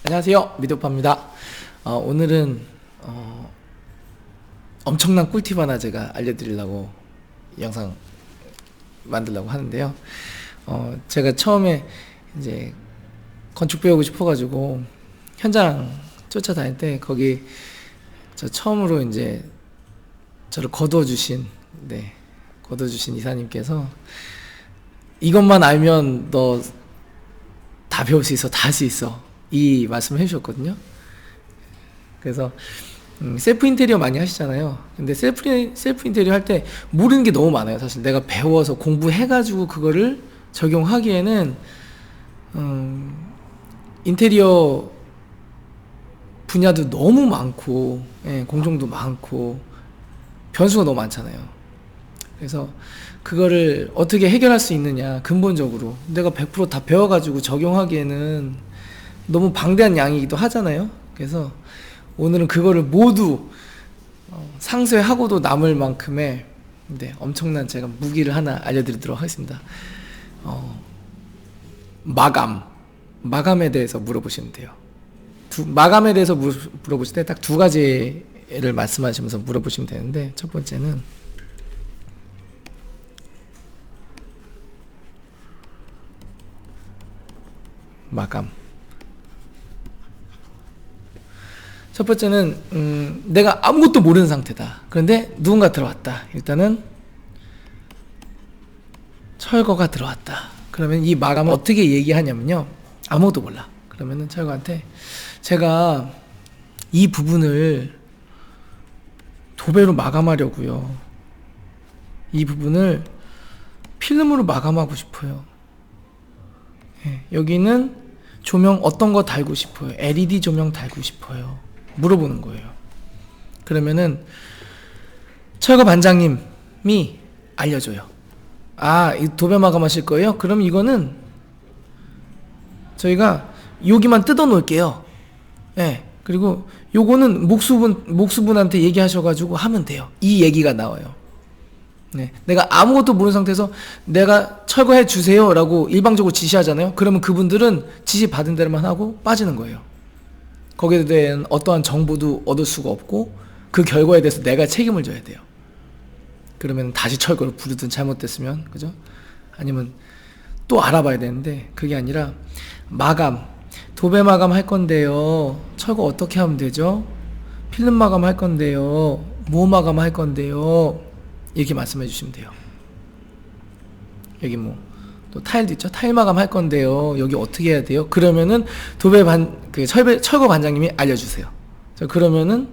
안녕하세요, 미드오빠입니다. 오늘은 엄청난 꿀팁 하나 제가 알려드리려고 영상 만들려고 하는데요. 제가 처음에 이제 건축 배우고 싶어가지고 현장 쫓아다닐 때 거기 저 처음으로 이제 저를 거둬주신 이사님께서 이것만 알면 너 다 배울 수 있어, 다 할 수 있어, 이 말씀을 해주셨거든요. 그래서 셀프 인테리어 많이 하시잖아요. 근데 셀프 인테리어 할 때 모르는 게 너무 많아요. 사실 내가 배워서 공부해가지고 그거를 적용하기에는 인테리어 분야도 너무 많고, 공정도 많고 변수가 너무 많잖아요. 그래서 그거를 어떻게 해결할 수 있느냐, 근본적으로 내가 100% 다 배워가지고 적용하기에는 너무 방대한 양이기도 하잖아요. 그래서 오늘은 그거를 모두 상쇄하고도 남을 만큼의 엄청난 제가 무기를 하나 알려드리도록 하겠습니다. 마감에 대해서 물어보시면 돼요. 마감에 대해서 물어보실 때 딱 2가지를 말씀하시면서 물어보시면 되는데, 첫 번째는 마감. 첫 번째는 내가 아무것도 모르는 상태다. 그런데 누군가 들어왔다. 일단은 철거가 들어왔다. 그러면 이 마감을 어떻게 얘기하냐면요, 아무것도 몰라. 그러면은 철거한테 제가 이 부분을 도배로 마감하려고요. 이 부분을 필름으로 마감하고 싶어요. 여기는 조명 어떤 거 달고 싶어요. LED 조명 달고 싶어요. 물어보는 거예요. 그러면은 철거 반장님이 알려줘요. 이 도배 마감하실 거예요? 그럼 이거는 저희가 여기만 뜯어 놓을게요. 그리고 요거는 목수분한테 얘기하셔가지고 하면 돼요. 이 얘기가 나와요. 내가 아무것도 모르는 상태에서 내가 철거해 주세요 라고 일방적으로 지시하잖아요. 그러면 그분들은 지시 받은 대로만 하고 빠지는 거예요. 거기에 대한 어떠한 정보도 얻을 수가 없고 그 결과에 대해서 내가 책임을 져야 돼요. 그러면 다시 철거를 부르든, 잘못됐으면, 그죠? 아니면 또 알아봐야 되는데, 그게 아니라 마감, 도배 마감 할 건데요, 철거 어떻게 하면 되죠? 필름 마감 할 건데요, 뭐 마감 할 건데요, 이렇게 말씀해 주시면 돼요. 여기 또 타일도 있죠? 타일 마감 할 건데요, 여기 어떻게 해야 돼요? 그러면은 철거 반장님이 알려주세요. 그러면은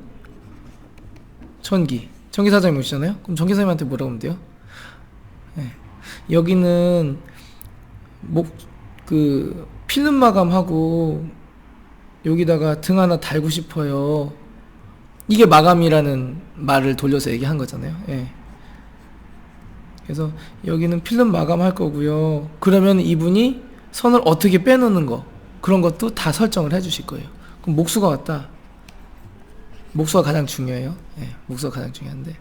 전기 사장님 오시잖아요? 그럼 전기 사장님한테 물어보면 돼요. 여기는 필름 마감하고 여기다가 등 하나 달고 싶어요. 이게 마감이라는 말을 돌려서 얘기한 거잖아요. 그래서 여기는 필름 마감할 거고요. 그러면 이분이 선을 어떻게 빼놓는 거, 그런 것도 다 설정을 해 주실 거예요. 그럼 목수가 왔다. 목수가 가장 중요해요. 목수가 가장 중요한데,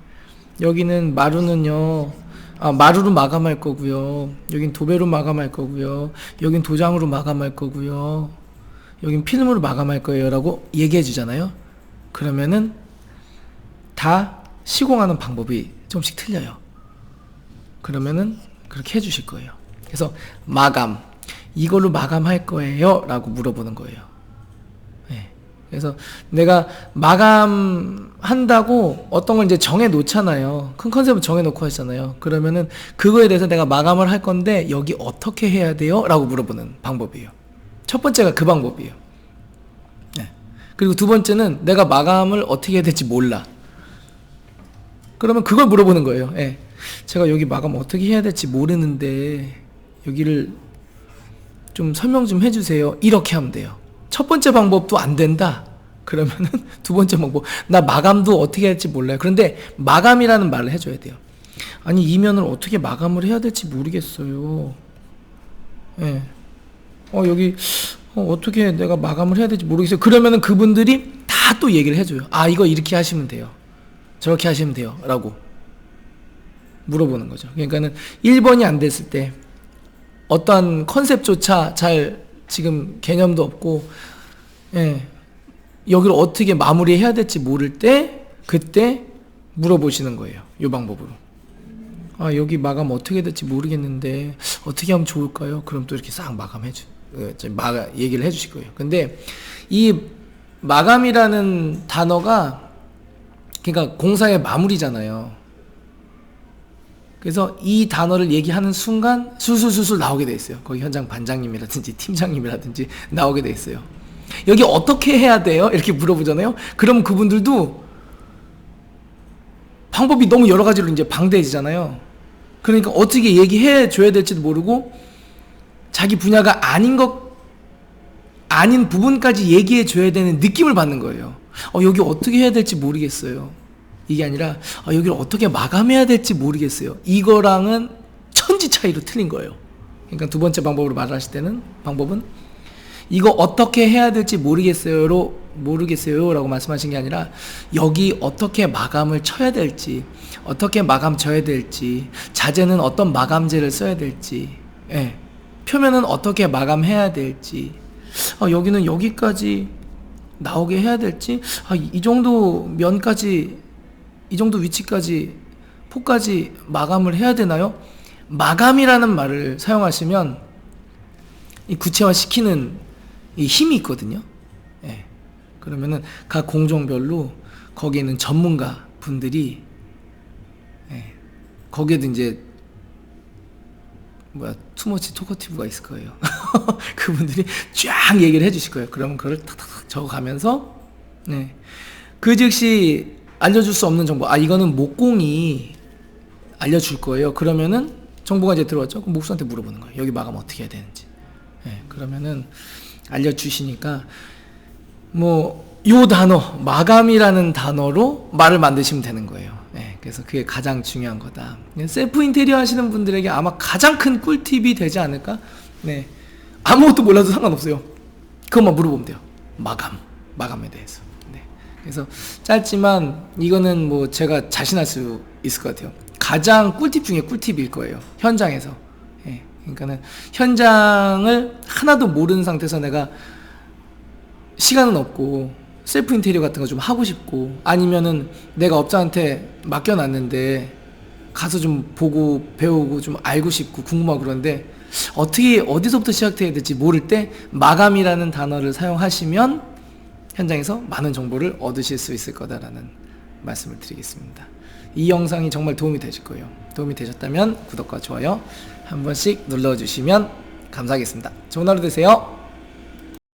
여기는 마루는요, 마루로 마감할 거고요. 여긴 도배로 마감할 거고요. 여긴 도장으로 마감할 거고요. 여긴 필름으로 마감할 거예요 라고 얘기해 주잖아요. 그러면은 다 시공하는 방법이 좀씩 틀려요. 그러면은 그렇게 해 주실 거예요. 그래서 마감, 이걸로 마감할 거예요 라고 물어보는 거예요. 그래서 내가 마감한다고 어떤 걸 이제 정해 놓잖아요. 큰 컨셉을 정해 놓고 하잖아요. 그러면은 그거에 대해서 내가 마감을 할 건데 여기 어떻게 해야 돼요? 라고 물어보는 방법이에요. 첫 번째가 그 방법이에요. 그리고 두 번째는 내가 마감을 어떻게 해야 될지 몰라. 그러면 그걸 물어보는 거예요. 제가 여기 마감 어떻게 해야 될지 모르는데 여기를 좀 설명 좀 해주세요. 이렇게 하면 돼요. 첫 번째 방법도 안 된다. 그러면은 두 번째 방법, 나 마감도 어떻게 할지 몰라요. 그런데 마감이라는 말을 해줘야 돼요. 아니, 이면을 어떻게 마감을 해야 될지 모르겠어요. 여기 어떻게 내가 마감을 해야 될지 모르겠어요. 그러면은 그분들이 다 또 얘기를 해줘요. 이거 이렇게 하시면 돼요, 저렇게 하시면 돼요 라고 물어보는 거죠. 그러니까는 1번이 안 됐을 때 어떠한 컨셉조차 잘 지금 개념도 없고 예, 여기를 어떻게 마무리해야 될지 모를 때 그때 물어보시는 거예요. 이 방법으로. 아, 여기 마감 어떻게 될지 모르겠는데 어떻게 하면 좋을까요? 그럼 또 이렇게 싹 얘기를 해주실 거예요. 근데 이 마감이라는 단어가 그러니까 공사의 마무리잖아요. 그래서 이 단어를 얘기하는 순간 술술술술 나오게 돼 있어요. 거기 현장 반장님이라든지 팀장님이라든지 나오게 돼 있어요. 여기 어떻게 해야 돼요? 이렇게 물어보잖아요. 그럼 그분들도 방법이 너무 여러 가지로 이제 방대해지잖아요. 그러니까 어떻게 얘기해 줘야 될지도 모르고 자기 분야가 아닌 부분까지 얘기해 줘야 되는 느낌을 받는 거예요. 여기 어떻게 해야 될지 모르겠어요. 이게 아니라 여기를 어떻게 마감해야 될지 모르겠어요. 이거랑은 천지 차이로 틀린 거예요. 그러니까 두 번째 방법으로 말하실 때는 방법은 이거 어떻게 해야 될지 모르겠어요라고 말씀하신 게 아니라 여기 어떻게 마감을 쳐야 될지, 어떻게 마감 져야 될지, 자재는 어떤 마감재를 써야 될지, 예. 표면은 어떻게 마감해야 될지, 여기는 여기까지 나오게 해야 될지, 이 정도 면까지, 이 정도 위치까지, 폭까지 마감을 해야 되나요? 마감이라는 말을 사용하시면 이 구체화시키는 이 힘이 있거든요. 예. 그러면은 각 공종별로 거기에 있는 전문가 분들이, 예. 거기에도 이제 투머치 토커티브가 있을 거예요. 그분들이 쫙 얘기를 해주실 거예요. 그러면 그걸 탁탁탁 적어가면서, 네. 그 즉시 알려줄 수 없는 정보, 이거는 목공이 알려줄 거예요. 그러면은 정보가 이제 들어왔죠. 그럼 목수한테 물어보는 거예요. 여기 마감 어떻게 해야 되는지. 네. 그러면은 알려주시니까 요 단어, 마감이라는 단어로 말을 만드시면 되는 거예요. 네, 그래서 그게 가장 중요한 거다. 셀프 인테리어 하시는 분들에게 아마 가장 큰 꿀팁이 되지 않을까? 네, 아무것도 몰라도 상관없어요. 그것만 물어보면 돼요. 마감에 대해서. 네, 그래서 짧지만 이거는 제가 자신할 수 있을 것 같아요. 가장 꿀팁 중에 꿀팁일 거예요. 현장에서. 네, 그러니까는 현장을 하나도 모르는 상태에서 내가 시간은 없고 셀프 인테리어 같은 거 좀 하고 싶고, 아니면은 내가 업자한테 맡겨놨는데 가서 좀 보고 배우고 좀 알고 싶고 궁금하고 그런데 어디서부터 시작해야 될지 모를 때 마감이라는 단어를 사용하시면 현장에서 많은 정보를 얻으실 수 있을 거다라는 말씀을 드리겠습니다. 이 영상이 정말 도움이 되실 거예요. 도움이 되셨다면 구독과 좋아요 한 번씩 눌러주시면 감사하겠습니다. 좋은 하루 되세요.